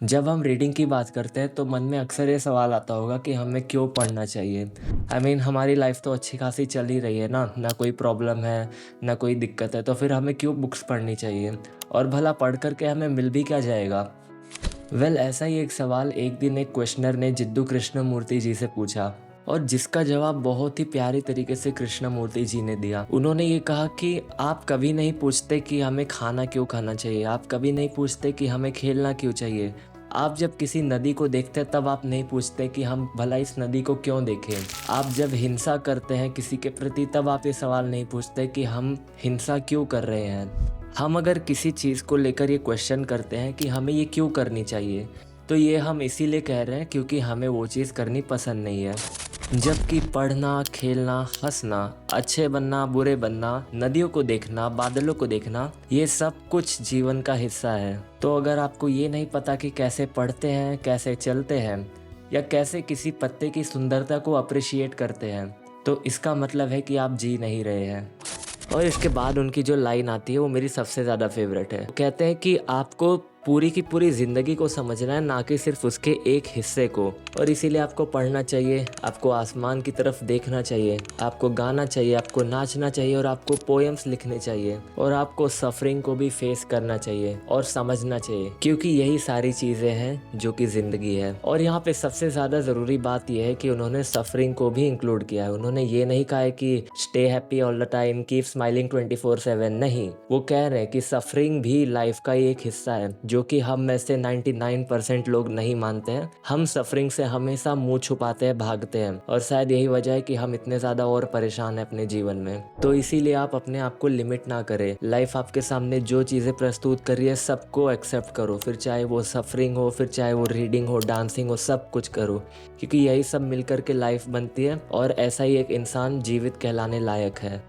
जब हम रीडिंग की बात करते हैं तो मन में अक्सर ये सवाल आता होगा कि हमें क्यों पढ़ना चाहिए। हमारी लाइफ तो अच्छी खासी चल ही रही है ना कोई प्रॉब्लम है, ना कोई दिक्कत है, तो फिर हमें क्यों बुक्स पढ़नी चाहिए और भला पढ़ कर के हमें मिल भी क्या जाएगा। ऐसा ही एक सवाल एक दिन एक क्वेश्चनर ने जिद्दू कृष्णमूर्ति जी से पूछा और जिसका जवाब बहुत ही प्यारी तरीके से कृष्णमूर्ति जी ने दिया। उन्होंने ये कहा कि आप कभी नहीं पूछते कि हमें खाना क्यों खाना चाहिए, आप कभी नहीं पूछते कि हमें खेलना क्यों चाहिए। आप जब किसी नदी को देखते हैं तब आप नहीं पूछते कि हम भला इस नदी को क्यों देखें। आप जब हिंसा करते हैं किसी के प्रति तब आप ये सवाल नहीं पूछते कि हम हिंसा क्यों कर रहे हैं। हम अगर किसी चीज़ को लेकर ये क्वेश्चन करते हैं कि हमें ये क्यों करनी चाहिए, तो ये हम इसीलिए कह रहे हैं क्योंकि हमें वो चीज़ करनी पसंद नहीं है। जबकि पढ़ना, खेलना, हंसना, अच्छे बनना, बुरे बनना, नदियों को देखना, बादलों को देखना, ये सब कुछ जीवन का हिस्सा है। तो अगर आपको ये नहीं पता कि कैसे पढ़ते हैं, कैसे चलते हैं या कैसे किसी पत्ते की सुंदरता को अप्रिशिएट करते हैं, तो इसका मतलब है कि आप जी नहीं रहे हैं। और इसके बाद उनकी जो लाइन आती है वो मेरी सबसे ज़्यादा फेवरेट है। कहते हैं कि आपको पूरी की पूरी ज़िंदगी को समझना है, ना कि सिर्फ उसके एक हिस्से को। और इसीलिए आपको पढ़ना चाहिए, आपको आसमान की तरफ देखना चाहिए, आपको गाना चाहिए, आपको नाचना चाहिए और आपको पोएम्स लिखने चाहिए और आपको सफरिंग को भी फेस करना चाहिए और समझना चाहिए, क्योंकि यही सारी चीज़ें हैं जो कि ज़िंदगी है। और यहाँ पे सबसे ज़्यादा ज़रूरी बात यह है कि उन्होंने सफरिंग को भी इंक्लूड किया है। उन्होंने ये नहीं कहा है कि stay happy all the time, keep smiling 24/7। नहीं, वो कह रहे हैं कि सफरिंग भी लाइफ का एक हिस्सा है, जो कि हम में से 99% लोग नहीं मानते हैं। हम सफरिंग से हमेशा मुंह छुपाते हैं, भागते हैं और शायद यही वजह है कि हम इतने ज़्यादा और परेशान हैं अपने जीवन में। तो इसीलिए आप अपने आप को लिमिट ना करें। लाइफ आपके सामने जो चीज़ें प्रस्तुत कर रही है सबको एक्सेप्ट करो, फिर चाहे वो सफरिंग हो, फिर चाहे वो रीडिंग हो, डांसिंग हो, सब कुछ करो, क्योंकि यही सब मिलकर के लाइफ बनती है और ऐसा ही एक इंसान जीवित कहलाने लायक है।